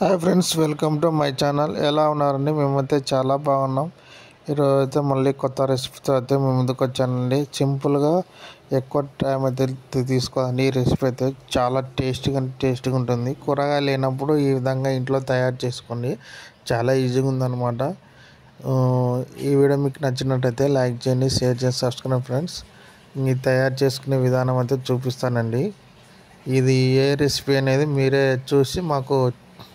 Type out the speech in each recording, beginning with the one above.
Hi friends, welcome to my channel. ఎలా ఉన్నారండి? మేమైతే చాలా బాగున్నాం. ఈరోజు అయితే మళ్ళీ కొత్త రెసిపీతో అయితే మేము ముందుకు వచ్చానండి. సింపుల్గా ఎక్కువ టైం అయితే తీసుకోదండి. ఈ రెసిపీ అయితే చాలా టేస్టీగా ఉంటుంది. కూరగాయలు లేనప్పుడు ఈ విధంగా ఇంట్లో తయారు చేసుకోండి. చాలా ఈజీగా ఉందన్నమాట. ఈ వీడియో మీకు నచ్చినట్టయితే లైక్ చేయండి, షేర్ చేసి సబ్స్క్రైబ్ ఫ్రెండ్స్. ఇది తయారు చేసుకునే విధానం అయితే చూపిస్తానండి. ఇది ఏ రెసిపీ అనేది మీరే చూసి మాకు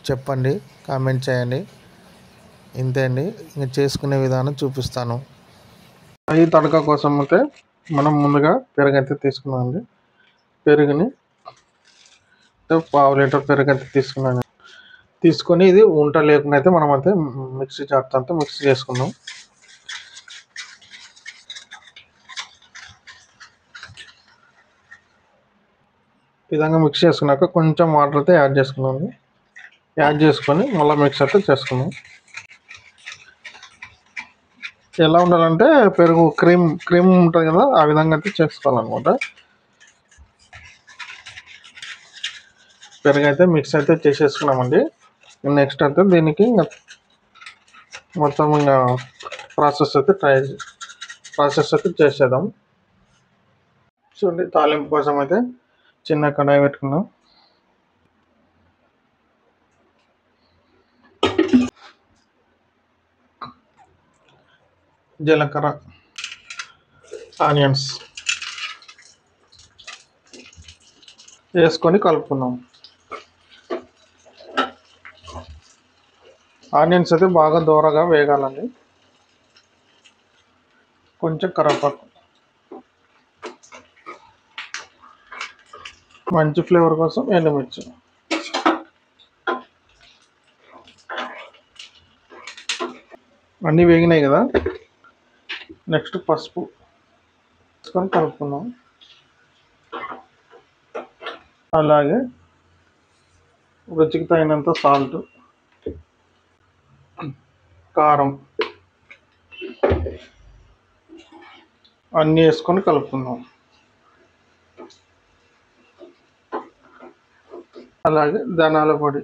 చెప్పండి, కామెంట్ చేయండి. ఇంతే అండి, ఇంకా చేసుకునే విధానం చూపిస్తాను. ఈ తడక కోసం అయితే మనం ముందుగా పెరుగు అయితే తీసుకున్నామండి. పెరుగుని ½ లీటర్ పెరుగు అయితే తీసుకొని ఇది ఉంట లేకుండా అయితే మనం అయితే మిక్సీ జార్తో అంతా మిక్సీ చేసుకుందాం. ఈ విధంగా మిక్స్ చేసుకున్నాక కొంచెం వాటర్ అయితే యాడ్ చేసుకొని మళ్ళీ మిక్స్ అయితే చేసుకున్నాం. ఎలా ఉండాలంటే పెరుగు క్రీమ్ ఉంటుంది కదా, ఆ విధంగా అయితే చేసుకోవాలన్నమాట. పెరుగు అయితే మిక్స్ అయితే చేసేసుకున్నామండి. నెక్స్ట్ అయితే దీనికి మొత్తం ఇంకా ప్రాసెస్ అయితే చేసేద్దాం. చూడండి, తాలింపు కోసం అయితే చిన్న కడాయి పెట్టుకున్నాం. జీలకర్ర, ఆనియన్స్ వేసుకొని కలుపుకున్నాం. ఆనియన్స్ అయితే బాగా దూరగా వేగాలండి. కొంచెం కరివేపాకు, మంచి ఫ్లేవర్ కోసం ఎండుమిర్చి, అన్నీ వేగినాయి కదా. నెక్స్ట్ పసుపు వేసుకొని కలుపుకున్నాం. అలాగే రుచికి తగినంత సాల్ట్, కారం అన్నీ వేసుకొని కలుపుకుందాం. అలాగే ధనియాల పొడి,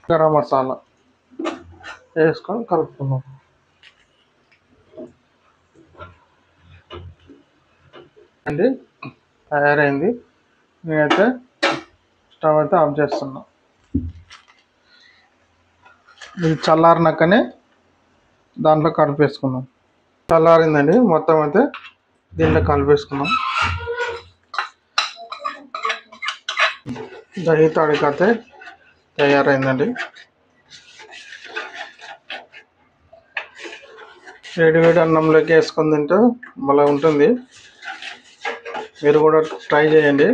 గరం మసాలా వేసుకొని కలుపుకుందాం. అండి, తయారైంది. నేనైతే స్టవ్ అయితే ఆఫ్ చేస్తున్నా. ఇది చల్లారినాకనే దాంట్లో కలిపేసుకున్నాం. చల్లారిందండి, మొత్తం అయితే దీంట్లో కలిపేసుకున్నాం. దహి తడక అయితే తయారైందండి. వేడి అన్నంలోకి వేసుకొని తింటే భలే ఉంటుంది. మీరు కూడా ట్రై చేయండి.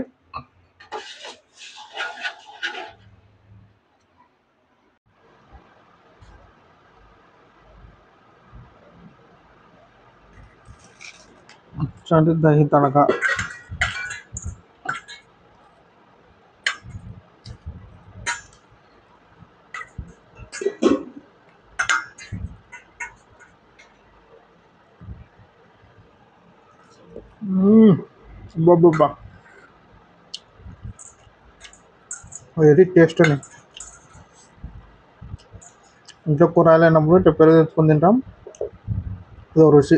చూడండి, దహి తడక బాబా, వెరీ టేస్ట్ అండి. ఇంట్లో కూరగాయలు అయినప్పుడు పెరుగు తెచ్చుకొని తింటాం, ఇదో రుచి.